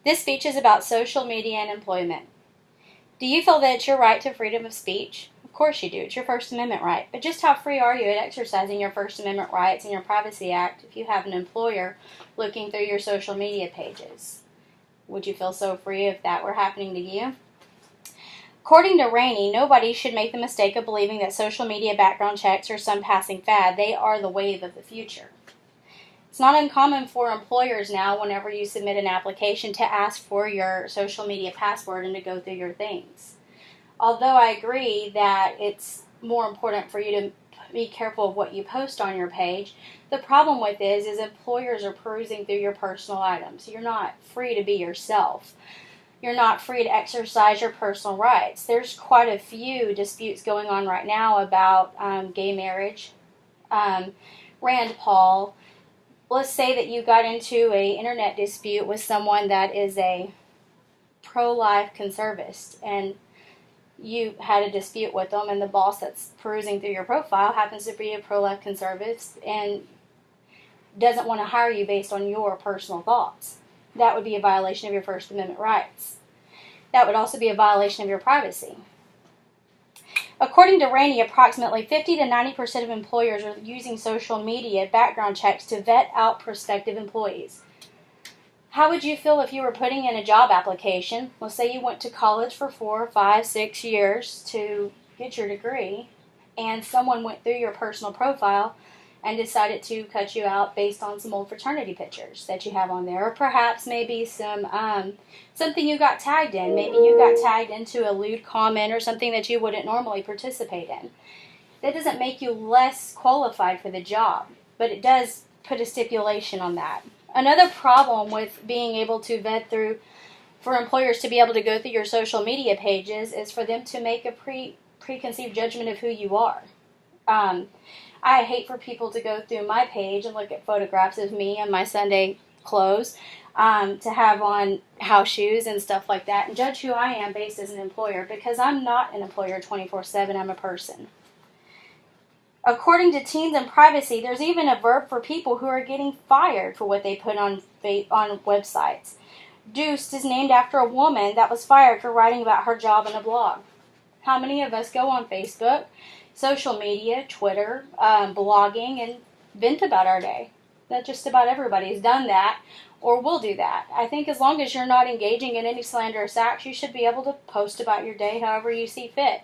This speech is about social media and employment. Do you feel that it's your right to freedom of speech? Of course you do. It's your First Amendment right. But just how free are you at exercising your First Amendment rights and your Privacy Act if you have an employer looking through your social media pages? Would you feel so free if that were happening to you? According to Rainey, nobody should make the mistake of believing that social media background checks are some passing fad. They are the wave of the future. It's not uncommon for employers now, whenever you submit an application, to ask for your social media password and to go through your things. Although I agree that it's more important for you to be careful of what you post on your page, the problem with this is employers are perusing through your personal items. You're not free to be yourself. You're not free to exercise your personal rights. There's quite a few disputes going on right now about gay marriage. Rand Paul. Let's say that you got into an internet dispute with someone that is a pro-life conservativist, and you had a dispute with them, and the boss that's perusing through your profile happens to be a pro-life conservativist and doesn't want to hire you based on your personal thoughts. That would be a violation of your First Amendment rights. That would also be a violation of your privacy. According to Rainey, approximately 50 to 90% of employers are using social media background checks to vet out prospective employees. How would you feel if you were putting in a job application? Let's say you went to college for 4, 5, 6 years to get your degree, and someone went through your personal profile and decided to cut you out based on some old fraternity pictures that you have on there, or perhaps maybe something you got tagged in. Maybe you got tagged into a lewd comment or something that you wouldn't normally participate in. That doesn't make you less qualified for the job, but it does put a stipulation on that. Another problem with being able to vet through, for employers to be able to go through your social media pages, is for them to make a preconceived judgment of who you are. I hate for people to go through my page and look at photographs of me and my Sunday clothes, to have on house shoes and stuff like that, and judge who I am based as an employer, because I'm not an employer 24/7, I'm a person. According to Teens and Privacy, there's even a verb for people who are getting fired for what they put on websites. Deuced is named after a woman that was fired for writing about her job in a blog. How many of us go on Facebook, social media, Twitter, blogging, and vent about our day? That just about everybody's done that or will do that. I think as long as you're not engaging in any slanderous acts, you should be able to post about your day however you see fit.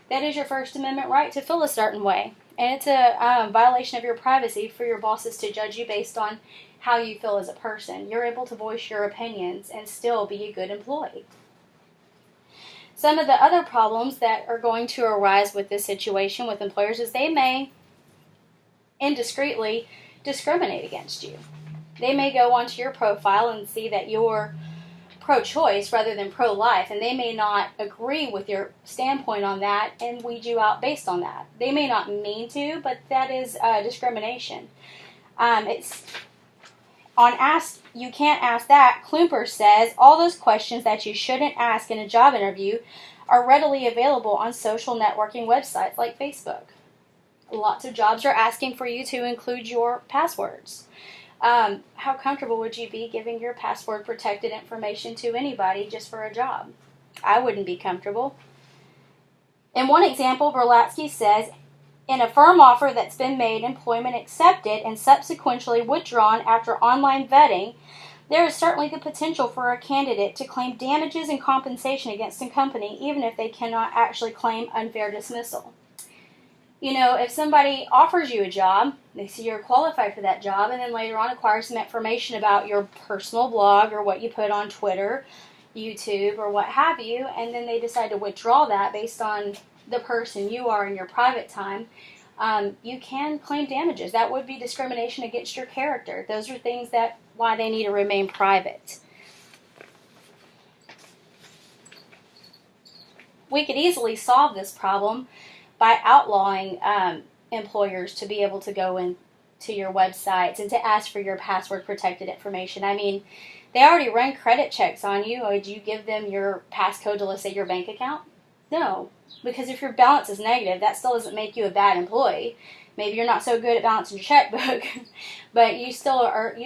That is your First Amendment right to feel a certain way. And it's a violation of your privacy for your bosses to judge you based on how you feel as a person. You're able to voice your opinions and still be a good employee. Some of the other problems that are going to arise with this situation with employers is they may indiscreetly discriminate against you. They may go onto your profile and see that you're pro-choice rather than pro-life, and they may not agree with your standpoint on that and weed you out based on that. They may not mean to, but that is discrimination. It's on Ask You Can't Ask That. Klumper says all those questions that you shouldn't ask in a job interview are readily available on social networking websites like Facebook. Lots of jobs are asking for you to include your passwords. How comfortable would you be giving your password protected information to anybody just for a job? I wouldn't be comfortable. In one example, Berlatsky says, in a firm offer that's been made, employment accepted, and subsequently withdrawn after online vetting, there is certainly the potential for a candidate to claim damages and compensation against a company, even if they cannot actually claim unfair dismissal. You know, if somebody offers you a job, they see you're qualified for that job, and then later on acquire some information about your personal blog or what you put on Twitter, YouTube, or what have you, and then they decide to withdraw that based on the person you are in your private time, you can claim damages. That would be discrimination against your character. Those are things that why they need to remain private. We could easily solve this problem by outlawing employers to be able to go into your websites and to ask for your password protected information. I mean, they already run credit checks on you. Would you give them your passcode to, let's say, your bank account? No, because if your balance is negative, that still doesn't make you a bad employee. Maybe you're not so good at balancing your checkbook, but you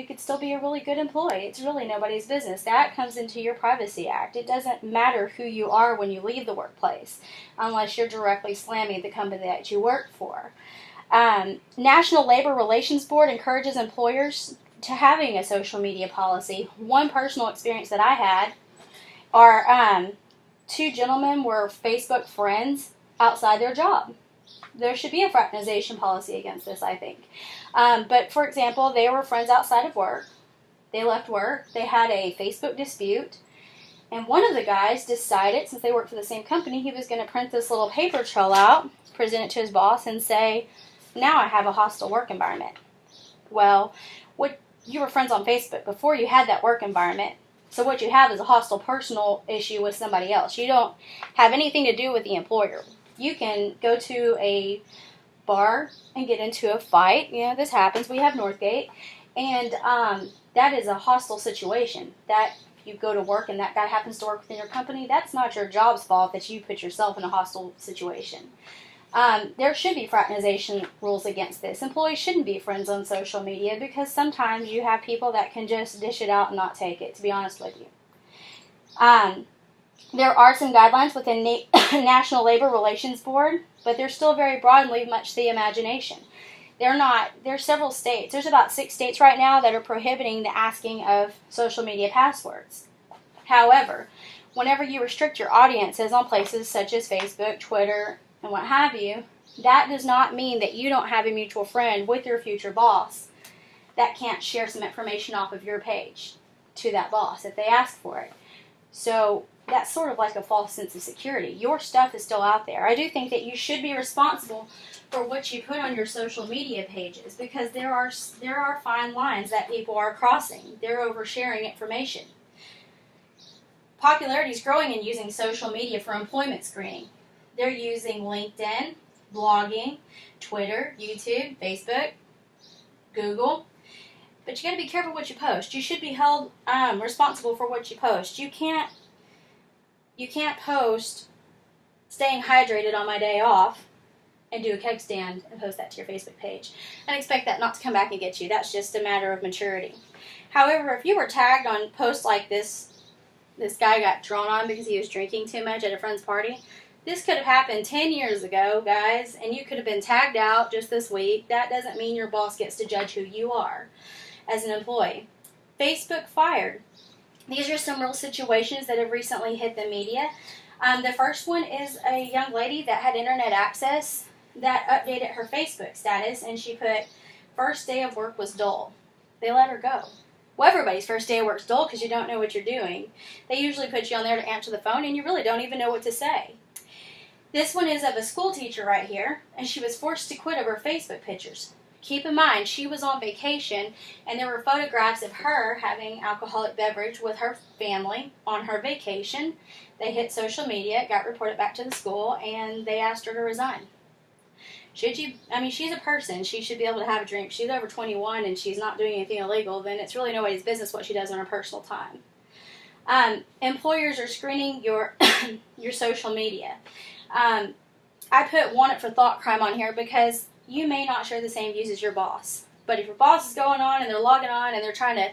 could still be a really good employee. It's really nobody's business. That comes into your Privacy Act. It doesn't matter who you are when you leave the workplace, unless you're directly slamming the company that you work for. National Labor Relations Board encourages employers to having a social media policy. One personal experience that I had are two gentlemen were Facebook friends outside their job. There should be a fraternization policy against this, I think. But for example, they were friends outside of work. They left work. They had a Facebook dispute. And one of the guys decided, since they worked for the same company, he was going to print this little paper trail out, present it to his boss, and say, now I have a hostile work environment. Well, you were friends on Facebook before you had that work environment. So what you have is a hostile personal issue with somebody else. You don't have anything to do with the employer. You can go to a bar and get into a fight. This happens. We have Northgate. And that is a hostile situation. That if you go to work and that guy happens to work within your company, that's not your job's fault that you put yourself in a hostile situation. There should be fraternization rules against this. Employees shouldn't be friends on social media because sometimes you have people that can just dish it out and not take it, to be honest with you. There are some guidelines within National Labor Relations Board, but they're still very broad and leave much to the imagination. There's several states. There's about 6 states right now that are prohibiting the asking of social media passwords. However, whenever you restrict your audiences on places such as Facebook, Twitter, and what have you, that does not mean that you don't have a mutual friend with your future boss that can't share some information off of your page to that boss if they ask for it. So that's sort of like a false sense of security. Your stuff is still out there. I do think that you should be responsible for what you put on your social media pages because there are fine lines that people are crossing. They're oversharing information. Popularity is growing in using social media for employment screening. They're using LinkedIn, blogging, Twitter, YouTube, Facebook, Google. But you got to be careful what you post. You should be held responsible for what you post. You can't post staying hydrated on my day off and do a keg stand and post that to your Facebook page and expect that not to come back and get you. That's just a matter of maturity. However, if you were tagged on posts like this guy got drawn on because he was drinking too much at a friend's party, this could have happened 10 years ago, guys, and you could have been tagged out just this week. That doesn't mean your boss gets to judge who you are as an employee. Facebook fired. These are some real situations that have recently hit the media. The first one is a young lady that had internet access that updated her Facebook status, and she put, first day of work was dull. They let her go. Well, everybody's first day of work is dull because you don't know what you're doing. They usually put you on there to answer the phone, and you really don't even know what to say. This one is of a school teacher right here, and she was forced to quit over Facebook pictures. Keep in mind, she was on vacation, and there were photographs of her having alcoholic beverage with her family on her vacation. They hit social media, it got reported back to the school, and they asked her to resign. She's a person. She should be able to have a drink. She's over 21 and she's not doing anything illegal, then it's really nobody's business what she does on her personal time. Employers are screening your your social media. I put wanted for thought crime on here because you may not share the same views as your boss. But if your boss is going on and they're logging on and they're trying to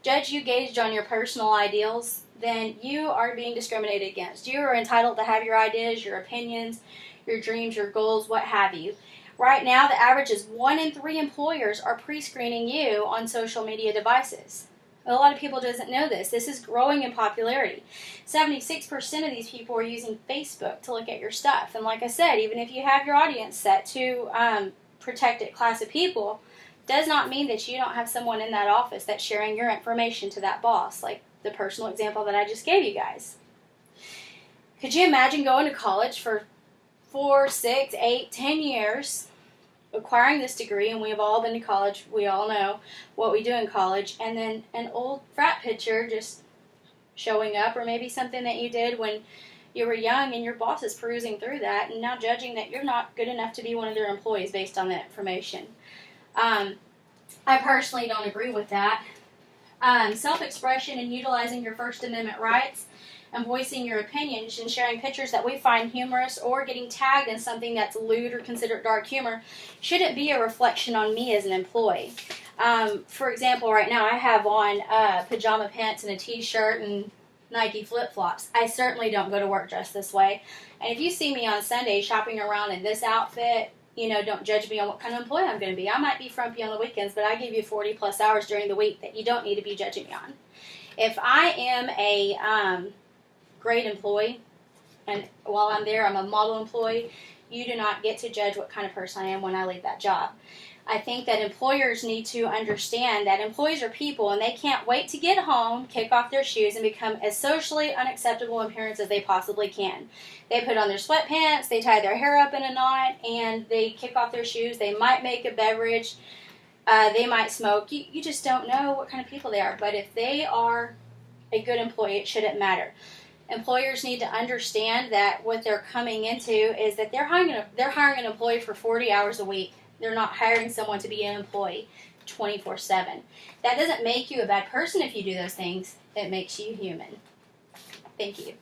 judge you gauged on your personal ideals, then you are being discriminated against. You are entitled to have your ideas, your opinions, your dreams, your goals, what have you. Right now, the average is 1 in 3 employers are pre-screening you on social media devices. A lot of people doesn't know this. This is growing in popularity. 76% of these people are using Facebook to look at your stuff. And like I said, even if you have your audience set to protected class of people, does not mean that you don't have someone in that office that's sharing your information to that boss, like the personal example that I just gave you guys. Could you imagine going to college for 4, 6, 8, 10 years, acquiring this degree, and we've all been to college, we all know what we do in college, and then an old frat picture just showing up, or maybe something that you did when you were young and your boss is perusing through that and now judging that you're not good enough to be one of their employees based on that information. I personally don't agree with that. Self-expression and utilizing your First Amendment rights. and voicing your opinions and sharing pictures that we find humorous or getting tagged in something that's lewd or considered dark humor shouldn't be a reflection on me as an employee. For example, right now I have on pajama pants and a t-shirt and Nike flip-flops. I certainly don't go to work dressed this way. And if you see me on Sunday shopping around in this outfit, don't judge me on what kind of employee I'm going to be. I might be frumpy on the weekends, but I give you 40 plus hours during the week that you don't need to be judging me on. If I am a great employee, and while I'm there I'm a model employee, you do not get to judge what kind of person I am when I leave that job. I think that employers need to understand that employees are people and they can't wait to get home, kick off their shoes, and become as socially unacceptable in appearance as they possibly can. They put on their sweatpants, they tie their hair up in a knot, and they kick off their shoes. They might make a beverage, they might smoke. You just don't know what kind of people they are. But if they are a good employee, it shouldn't matter. Employers need to understand that what they're coming into is that they're hiring an employee for 40 hours a week. They're not hiring someone to be an employee 24/7. That doesn't make you a bad person if you do those things. It makes you human. Thank you.